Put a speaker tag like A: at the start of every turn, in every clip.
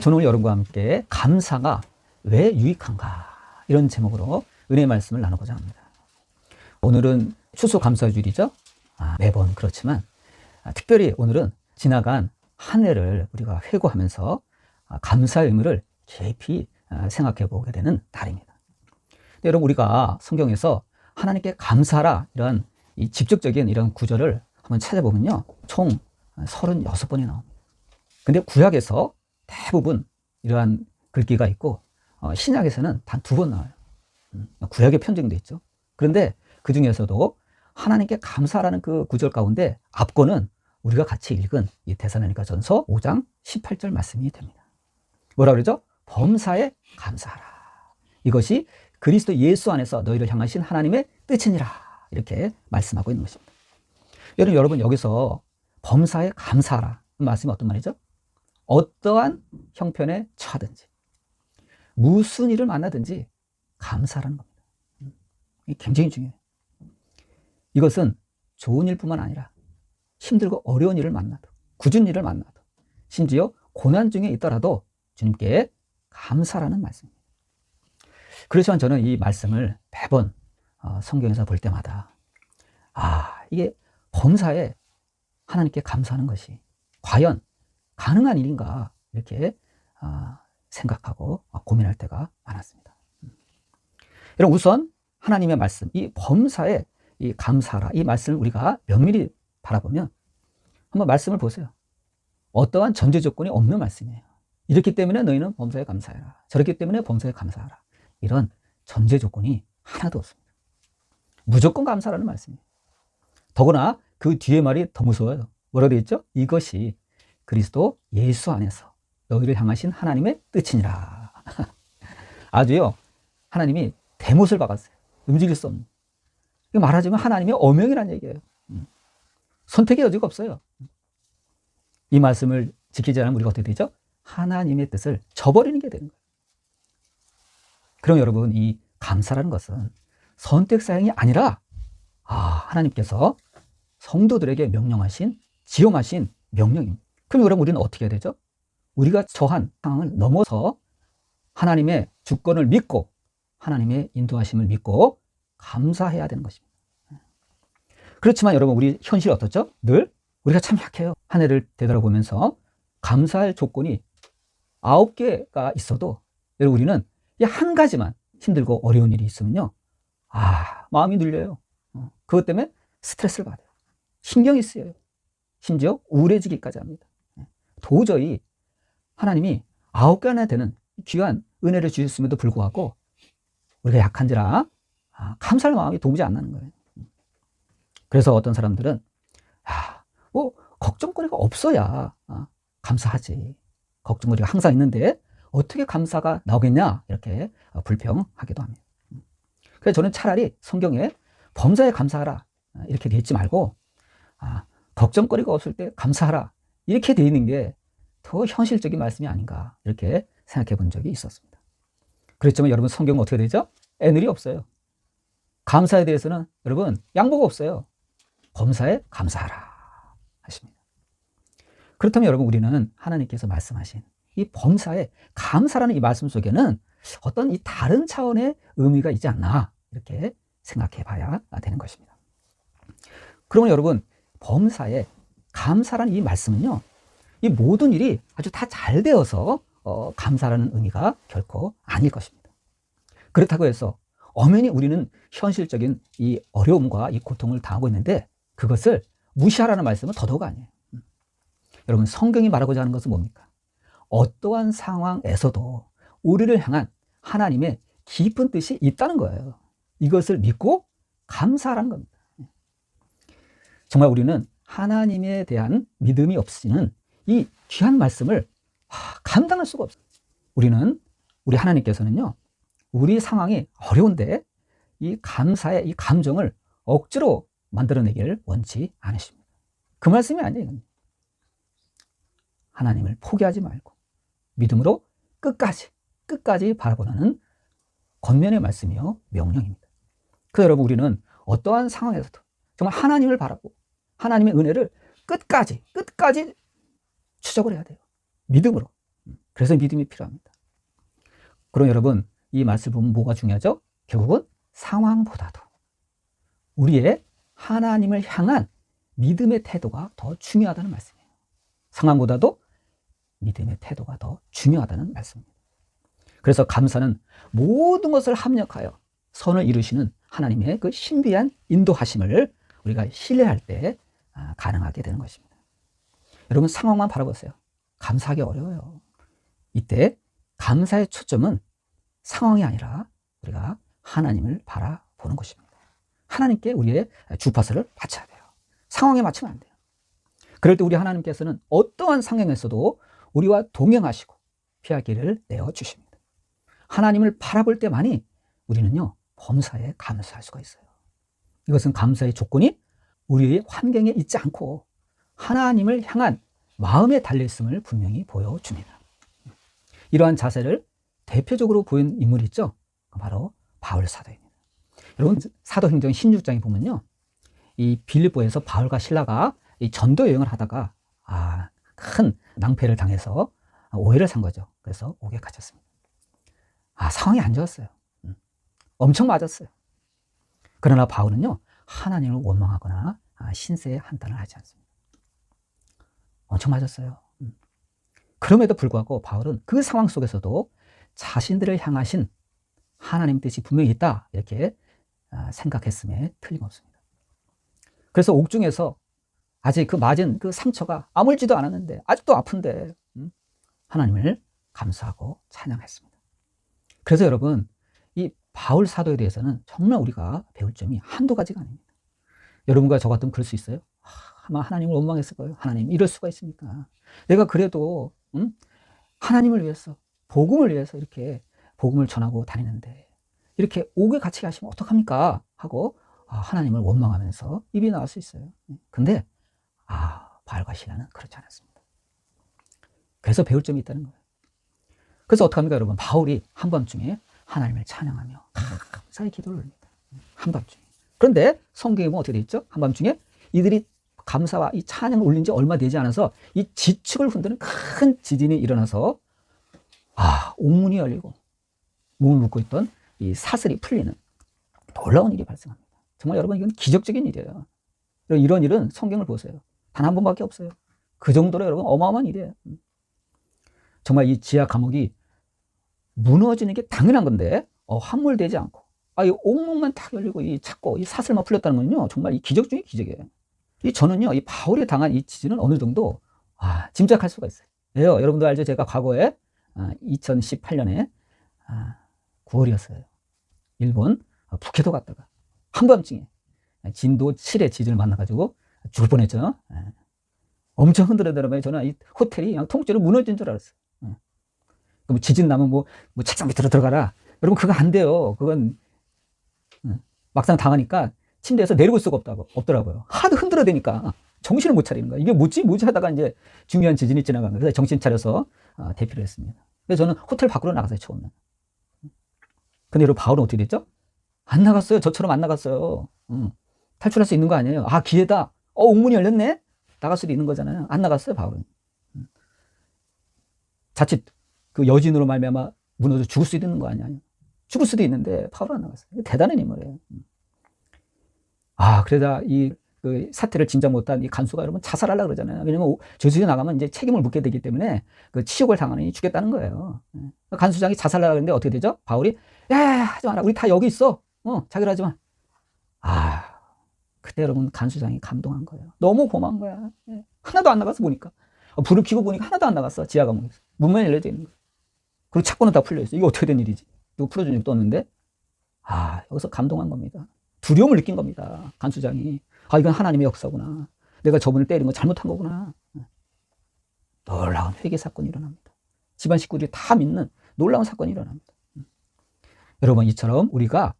A: 저는 오늘 여러분과 함께 감사가 왜 유익한가 이런 제목으로 은혜의 말씀을 나누고자 합니다. 오늘은 추수감사주일이죠. 매번 그렇지만 특별히 오늘은 지나간 한 해를 우리가 회고하면서 감사의 의미를 깊이 생각해 보게 되는 날입니다. 여러분, 우리가 성경에서 하나님께 감사하라 이런 이 직접적인 이런 구절을 한번 찾아보면요, 총 36번이 나옵니다. 근데 구약에서 대부분 이러한 글귀가 있고 신약에서는 단 2번 나와요. 구약에 편정되어 있죠. 그런데 그 중에서도 하나님께 감사라는 그 구절 가운데 앞권은 우리가 같이 읽은 이 데살로니가 전서 5장 18절 말씀이 됩니다. 뭐라 그러죠? 범사에 감사하라. 이것이 그리스도 예수 안에서 너희를 향하신 하나님의 뜻이니라. 이렇게 말씀하고 있는 것입니다. 여러분, 여기서 범사에 감사하라 말씀이 어떤 말이죠? 어떠한 형편에 처하든지 무슨 일을 만나든지 감사하라는 겁니다. 이게 굉장히 중요해요. 이것은 좋은 일뿐만 아니라 힘들고 어려운 일을 만나도, 굳은 일을 만나도, 심지어 고난 중에 있더라도 주님께 감사라는 말씀입니다. 그렇지만 저는 이 말씀을 매번 성경에서 볼 때마다 이게 범사에 하나님께 감사하는 것이 과연 가능한 일인가 이렇게 생각하고 고민할 때가 많았습니다. 여러분, 우선 하나님의 말씀, 이 범사에 이 감사하라 이 말씀을 우리가 면밀히 바라보면 한번 말씀을 보세요. 어떠한 전제 조건이 없는 말씀이에요. 이렇기 때문에 너희는 범사에 감사해라, 저렇기 때문에 범사에 감사하라, 이런 전제 조건이 하나도 없습니다. 무조건 감사라는 말씀이에요. 더구나 그 뒤에 말이 더 무서워요. 뭐라고 되어 있죠? 이것이 그리스도 예수 안에서 너희를 향하신 하나님의 뜻이니라. 아주요, 하나님이 대못을 박았어요. 움직일 수 없는. 말하자면 하나님의 어명이라는 얘기예요. 선택의 여지가 없어요. 이 말씀을 지키지 않으면 우리가 어떻게 되죠? 하나님의 뜻을 저버리는 게 되는 거예요. 그럼 여러분, 이 감사라는 것은 선택사항이 아니라 하나님께서 성도들에게 명령하신, 지엄하신 명령입니다. 그럼 여러분, 우리는 어떻게 해야 되죠? 우리가 처한 상황을 넘어서 하나님의 주권을 믿고 하나님의 인도하심을 믿고 감사해야 되는 것입니다. 그렇지만 여러분, 우리 현실이 어떻죠? 늘 우리가 참 약해요. 한 해를 되돌아보면서 감사할 조건이 9개가 있어도 여러분, 우리는 이 한 가지만 힘들고 어려운 일이 있으면요, 마음이 눌려요. 그것 때문에 스트레스를 받아요. 신경이 쓰여요. 심지어 우울해지기까지 합니다. 도저히 하나님이 9개나 되는 귀한 은혜를 주셨음에도 불구하고 우리가 약한지라 감사할 마음이 도무지 안 나는 거예요. 그래서 어떤 사람들은 걱정거리가 없어야 감사하지, 걱정거리가 항상 있는데 어떻게 감사가 나오겠냐, 이렇게 불평하기도 합니다. 그래서 저는 차라리 성경에 범사에 감사하라 이렇게 되어 있지 말고 걱정거리가 없을 때 감사하라 이렇게 되어 있는 게 더 현실적인 말씀이 아닌가 이렇게 생각해 본 적이 있었습니다. 그렇지만 여러분, 성경은 어떻게 되죠? 애늘이 없어요. 감사에 대해서는 여러분 양보가 없어요. 범사에 감사하라 하십니다. 그렇다면 여러분, 우리는 하나님께서 말씀하신 이 범사에 감사라는 이 말씀 속에는 어떤 이 다른 차원의 의미가 있지 않나 이렇게 생각해 봐야 되는 것입니다. 그러면 여러분, 범사에 감사라는 이 말씀은요, 이 모든 일이 아주 다 잘 되어서 감사라는 의미가 결코 아닐 것입니다. 그렇다고 해서 엄연히 우리는 현실적인 이 어려움과 이 고통을 당하고 있는데 그것을 무시하라는 말씀은 더더욱 아니에요. 여러분, 성경이 말하고자 하는 것은 뭡니까? 어떠한 상황에서도 우리를 향한 하나님의 깊은 뜻이 있다는 거예요. 이것을 믿고 감사하라는 겁니다. 정말 우리는 하나님에 대한 믿음이 없이는 이 귀한 말씀을 감당할 수가 없어요. 우리 하나님께서는요, 우리 상황이 어려운데 이 감사의 이 감정을 억지로 만들어내기를 원치 않으십니다. 그 말씀이 아니에요. 하나님을 포기하지 말고 믿음으로 끝까지 바라보는 권면의 말씀이요, 명령입니다. 그래서 여러분, 우리는 어떠한 상황에서도 정말 하나님을 바라고 하나님의 은혜를 끝까지 추적을 해야 돼요. 믿음으로. 그래서 믿음이 필요합니다. 그럼 여러분, 이 말씀을 보면 뭐가 중요하죠? 결국은 상황보다도 우리의 하나님을 향한 믿음의 태도가 더 중요하다는 말씀이에요. 상황보다도 믿음의 태도가 더 중요하다는 말씀입니다. 그래서 감사는 모든 것을 합력하여 선을 이루시는 하나님의 그 신비한 인도하심을 우리가 신뢰할 때 가능하게 되는 것입니다. 여러분, 상황만 바라보세요. 감사하기 어려워요. 이때 감사의 초점은 상황이 아니라 우리가 하나님을 바라보는 것입니다. 하나님께 우리의 주파수를 맞춰야 돼요. 상황에 맞추면 안 돼요. 그럴 때 우리 하나님께서는 어떠한 상황에서도 우리와 동행하시고 피할 길을 내어주십니다. 하나님을 바라볼 때만이 우리는요, 범사에 감사할 수가 있어요. 이것은 감사의 조건이 우리의 환경에 있지 않고 하나님을 향한 마음에 달려있음을 분명히 보여줍니다. 이러한 자세를 대표적으로 보인 인물이 있죠. 바로 바울 사도입니다. 여러분, 사도행전 16장에 보면요, 이 빌립보에서 바울과 실라가 이 전도 여행을 하다가 큰 낭패를 당해서 오해를 산 거죠. 그래서 옥에 갇혔습니다. 상황이 안 좋았어요. 엄청 맞았어요. 그러나 바울은요, 하나님을 원망하거나 신세에 한탄을 하지 않습니다. 엄청 맞았어요. 그럼에도 불구하고 바울은 그 상황 속에서도 자신들을 향하신 하나님 뜻이 분명히 있다, 이렇게 생각했음에 틀림없습니다. 그래서 옥중에서 아직 그 맞은 그 상처가 아물지도 않았는데, 아직도 아픈데 하나님을 감사하고 찬양했습니다. 그래서 여러분, 이 바울 사도에 대해서는 정말 우리가 배울 점이 한두 가지가 아닙니다. 여러분과 저 같으면 그럴 수 있어요? 아마 하나님을 원망했을 거예요. 하나님, 이럴 수가 있습니까? 내가 그래도 하나님을 위해서, 복음을 위해서 이렇게 복음을 전하고 다니는데 이렇게 옥에 갇히게 하시면 어떡합니까? 하고 하나님을 원망하면서 입이 나올 수 있어요. 근데 바울과 실라는 그렇지 않았습니다. 그래서 배울 점이 있다는 거예요. 그래서 어떡합니까, 여러분? 바울이 한밤중에 하나님을 찬양하며 감사의 기도를 올립니다. 한밤중에. 그런데 성경에 보면 어떻게 되어 있죠? 한밤중에 이들이 감사와 이 찬양을 올린 지 얼마 되지 않아서 이 지축을 흔드는 큰 지진이 일어나서 옥문이 열리고 몸을 묶고 있던 이 사슬이 풀리는 놀라운 일이 발생합니다. 정말 여러분, 이건 기적적인 일이에요. 이런 일은 성경을 보세요. 단 한 번밖에 없어요. 그 정도로 여러분 어마어마한 일이에요. 정말 이 지하 감옥이 무너지는 게 당연한 건데 함몰되지 않고 이 옥문만 딱 열리고 이 찾고 이 사슬만 풀렸다는 건요, 정말 이 기적 중의 기적이에요. 저는요, 이 바울이 당한 이 지진은 어느 정도 짐작할 수가 있어요. 왜요? 여러분도 알죠? 제가 과거에 2018년에 9월이었어요. 일본 북해도 갔다가 한밤중에 진도 7의 지진을 만나가지고 죽을 뻔했죠. 엄청 흔들어대라면 저는 이 호텔이 그냥 통째로 무너진 줄 알았어요. 그럼 지진 나면 뭐 책상 밑으로 들어가라. 여러분, 그거 안 돼요. 그건 막상 당하니까 침대에서 내려올 수가 없더라고요. 하도 흔들어대니까 정신을 못 차리는 거예요. 이게 뭐지 하다가 이제 중요한 지진이 지나간 거예요. 그래서 정신 차려서 대피를 했습니다. 그래서 저는 호텔 밖으로 나갔어요, 처음에. 근데 여러분, 바울은 어떻게 됐죠? 안 나갔어요. 저처럼 안 나갔어요. 탈출할 수 있는 거 아니에요. 기회다. 옥문이 열렸네? 나갈 수도 있는 거잖아요. 안 나갔어요, 바울은. 자칫 그 여진으로 말미암아 무너져 죽을 수도 있는 거 아니에요. 죽을 수도 있는데 바울은 안 나갔어요. 대단한 인물이에요. 그러다 그 사태를 진작 못한 이 간수가 여러분 자살하려고 그러잖아요. 왜냐면 저수지에 나가면 이제 책임을 묻게 되기 때문에 그 치욕을 당하니 죽겠다는 거예요. 간수장이 자살하려고 했는데 어떻게 되죠? 바울이 야, 하지 마라. 우리 다 여기 있어. 자기를 하지 마. 그때 여러분, 간수장이 감동한 거예요. 너무 고마운 거야. 하나도 안 나갔어, 보니까. 불을 켜고 보니까 하나도 안 나갔어, 지하 감옥에서. 문만 열려져 있는 거예요. 그리고 착고는 다 풀려 있어. 이거 어떻게 된 일이지? 누구 풀어준 적도 없는데 여기서 감동한 겁니다. 두려움을 느낀 겁니다, 간수장이. 이건 하나님의 역사구나. 내가 저분을 때린 거 잘못한 거구나. 놀라운 회개 사건이 일어납니다. 집안 식구들이 다 믿는 놀라운 사건이 일어납니다. 여러분, 이처럼 우리가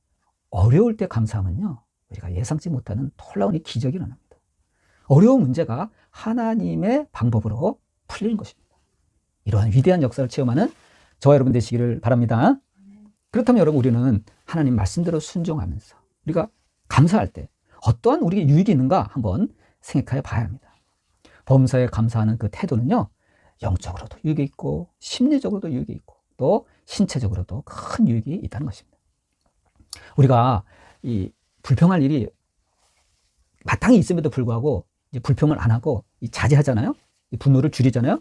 A: 어려울 때 감사하면요, 우리가 예상치 못하는 놀라운 기적이 일어납니다. 어려운 문제가 하나님의 방법으로 풀리는 것입니다. 이러한 위대한 역사를 체험하는 저와 여러분 되시기를 바랍니다. 그렇다면 여러분, 우리는 하나님 말씀대로 순종하면서 우리가 감사할 때 어떠한 우리에게 유익이 있는가 한번 생각해 봐야 합니다. 범사에 감사하는 그 태도는요, 영적으로도 유익이 있고 심리적으로도 유익이 있고 또 신체적으로도 큰 유익이 있다는 것입니다. 우리가 이 불평할 일이 마땅히 있음에도 불구하고 이제 불평을 안 하고 자제하잖아요. 분노를 줄이잖아요.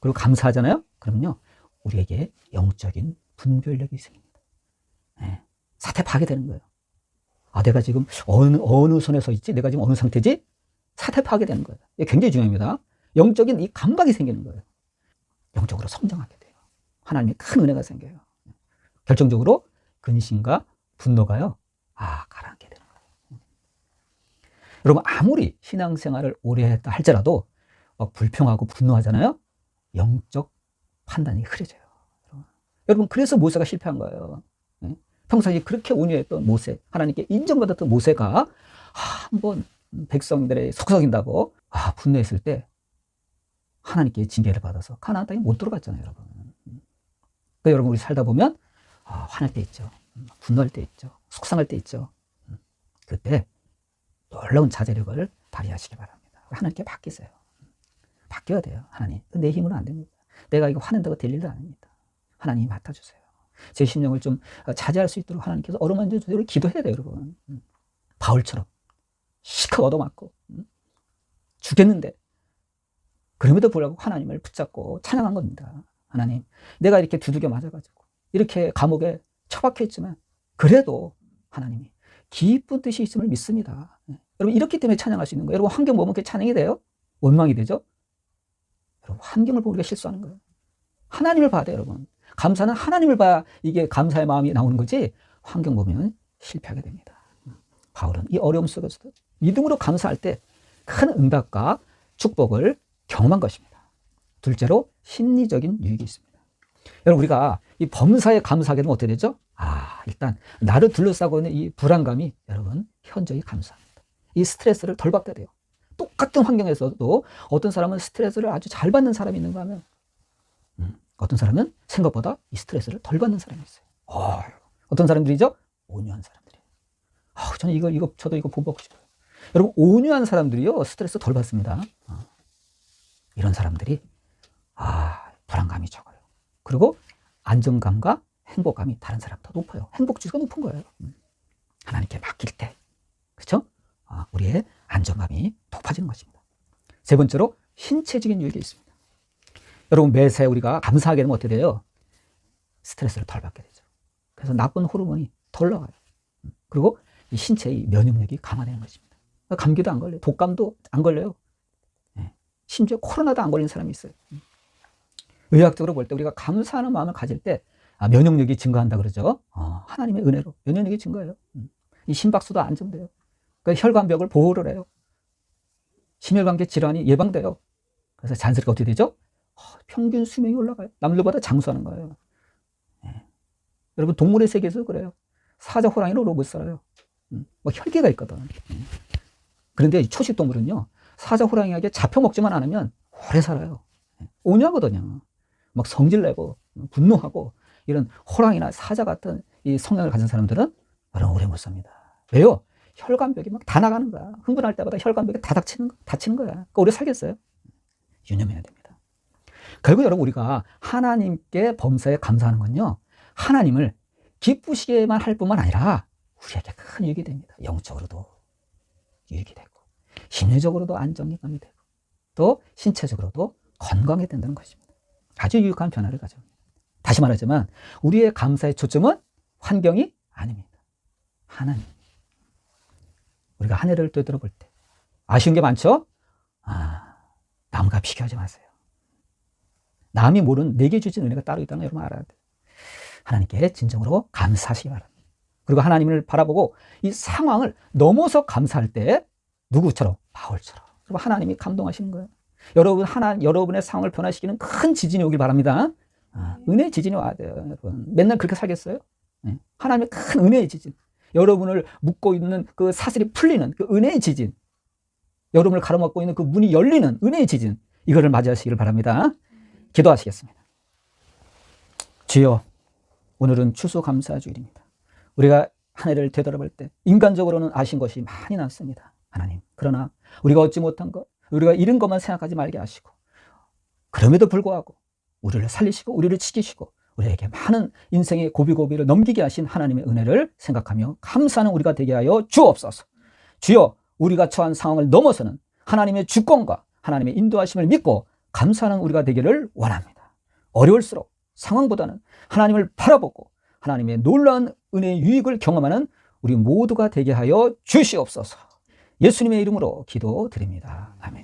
A: 그리고 감사하잖아요. 그러면요, 우리에게 영적인 분별력이 생깁니다. 네. 사태 파괴되는 거예요. 아, 내가 지금 어느 선에 서 있지? 내가 지금 어느 상태지? 사태 파괴되는 거예요. 이게 굉장히 중요합니다. 영적인 이 감각이 생기는 거예요. 영적으로 성장하게 돼요. 하나님의 큰 은혜가 생겨요. 결정적으로 근심과 분노가요, 가라앉게 되는 거예요. 여러분, 아무리 신앙생활을 오래 했다 할지라도 불평하고 분노하잖아요. 영적 판단이 흐려져요. 여러분, 그래서 모세가 실패한 거예요. 평상시에 그렇게 온유했던 모세, 하나님께 인정받았던 모세가 한번 백성들의 속삭인다고 분노했을 때 하나님께 징계를 받아서 가나안 땅에 못 들어갔잖아요, 여러분. 그러니까 여러분, 우리 살다 보면 화날 때 있죠. 분노할 때 있죠. 속상할 때 있죠. 그때 놀라운 자제력을 발휘하시기 바랍니다. 하나님께 맡기세요. 바뀌어야 돼요. 하나님, 내 힘으로는 안 됩니다. 내가 이거 화낸다고 될 일도 아닙니다. 하나님이 맡아주세요. 제 심령을 좀 자제할 수 있도록 하나님께서 어루만져 주세요. 기도해야 돼요, 여러분. 바울처럼 시커 얻어맞고 죽겠는데 그럼에도 불구하고 하나님을 붙잡고 찬양한 겁니다. 하나님, 내가 이렇게 두들겨 맞아가지고 이렇게 감옥에 처박혀 있지만 그래도 하나님이 기쁜 뜻이 있음을 믿습니다. 여러분, 이렇기 때문에 찬양할 수 있는 거예요. 여러분, 환경 보면 그게 찬양이 돼요? 원망이 되죠? 여러분, 환경을 보고 우리가 실수하는 거예요. 하나님을 봐야 돼요, 여러분. 감사는 하나님을 봐야 이게 감사의 마음이 나오는 거지, 환경 보면 실패하게 됩니다. 바울은 이 어려움 속에서도 믿음으로 감사할 때 큰 응답과 축복을 경험한 것입니다. 둘째로 심리적인 유익이 있습니다. 여러분, 우리가 이 범사에 감사하게 되면 어떻게 되죠? 일단 나를 둘러싸고 있는 이 불안감이 여러분 현저히 감사합니다. 이 스트레스를 덜 받게 돼요. 똑같은 환경에서도 어떤 사람은 스트레스를 아주 잘 받는 사람이 있는가 하면 어떤 사람은 생각보다 이 스트레스를 덜 받는 사람이 있어요. 어떤 사람들이죠? 온유한 사람들이에요. 저는 저도 이거 보고 싶어요. 여러분, 온유한 사람들이요, 스트레스 덜 받습니다. 이런 사람들이 불안감이 적어요. 그리고 안정감과 행복감이 다른 사람보다 높아요. 행복지수가 높은 거예요. 하나님께 맡길 때, 그렇죠? 우리의 안정감이 높아지는 것입니다. 세 번째로 신체적인 유익이 있습니다. 여러분, 매사에 우리가 감사하게 되면 어떻게 돼요? 스트레스를 덜 받게 되죠. 그래서 나쁜 호르몬이 덜 나와요. 그리고 이 신체의 면역력이 강화되는 것입니다. 감기도 안 걸려요. 독감도 안 걸려요. 심지어 코로나도 안 걸리는 사람이 있어요. 의학적으로 볼 때 우리가 감사하는 마음을 가질 때 면역력이 증가한다 그러죠. 하나님의 은혜로 면역력이 증가해요. 이 심박수도 안정돼요. 그러니까 혈관벽을 보호를 해요. 심혈관계 질환이 예방돼요. 그래서 자연스럽게 어떻게 되죠? 평균 수명이 올라가요. 남들보다 장수하는 거예요. 여러분, 동물의 세계에서 그래요. 사자, 호랑이는 오래 못 살아요. 혈기가 있거든. 그런데 이 초식 동물은요, 사자, 호랑이에게 잡혀먹지만 않으면 오래 살아요. 온유하거든요. 막 성질내고 분노하고 이런 호랑이나 사자 같은 이 성향을 가진 사람들은 오래 못 삽니다. 왜요? 혈관벽이 막 다 나가는 거야. 흥분할 때마다 혈관벽이 다 닫히는 거야. 그러니까 오래 살겠어요? 유념해야 됩니다. 결국 여러분, 우리가 하나님께 범사에 감사하는 건요, 하나님을 기쁘시게만 할 뿐만 아니라 우리에게 큰 유익이 됩니다. 영적으로도 유익이 되고 심리적으로도 안정감이 되고 또 신체적으로도 건강이 된다는 것입니다. 아주 유익한 변화를 가져옵니다. 다시 말하지만 우리의 감사의 초점은 환경이 아닙니다. 하나님. 우리가 한 해를 되돌아볼 때 아쉬운 게 많죠? 남과 비교하지 마세요. 남이 모르는 내게 주신 은혜가 따로 있다는 걸 여러분 알아야 돼요. 하나님께 진정으로 감사하시기 바랍니다. 그리고 하나님을 바라보고 이 상황을 넘어서 감사할 때 누구처럼? 바울처럼. 그리고 하나님이 감동하시는 거예요. 여러분의 상황을 변화시키는 큰 지진이 오길 바랍니다. 은혜의 지진이 와야 돼요, 여러분. 맨날 그렇게 살겠어요? 하나님의 큰 은혜의 지진. 여러분을 묶고 있는 그 사슬이 풀리는 그 은혜의 지진. 여러분을 가로막고 있는 그 문이 열리는 은혜의 지진. 이거를 맞이하시기를 바랍니다. 기도하시겠습니다. 주여, 오늘은 추수감사주일입니다. 우리가 한 해를 되돌아볼 때 인간적으로는 아신 것이 많이 남습니다. 하나님, 그러나 우리가 얻지 못한 것, 우리가 잃은 것만 생각하지 말게 하시고 그럼에도 불구하고 우리를 살리시고 우리를 지키시고 우리에게 많은 인생의 고비고비를 넘기게 하신 하나님의 은혜를 생각하며 감사하는 우리가 되게 하여 주옵소서. 주여, 우리가 처한 상황을 넘어서는 하나님의 주권과 하나님의 인도하심을 믿고 감사하는 우리가 되기를 원합니다. 어려울수록 상황보다는 하나님을 바라보고 하나님의 놀라운 은혜의 유익을 경험하는 우리 모두가 되게 하여 주시옵소서. 예수님의 이름으로 기도드립니다. 아멘.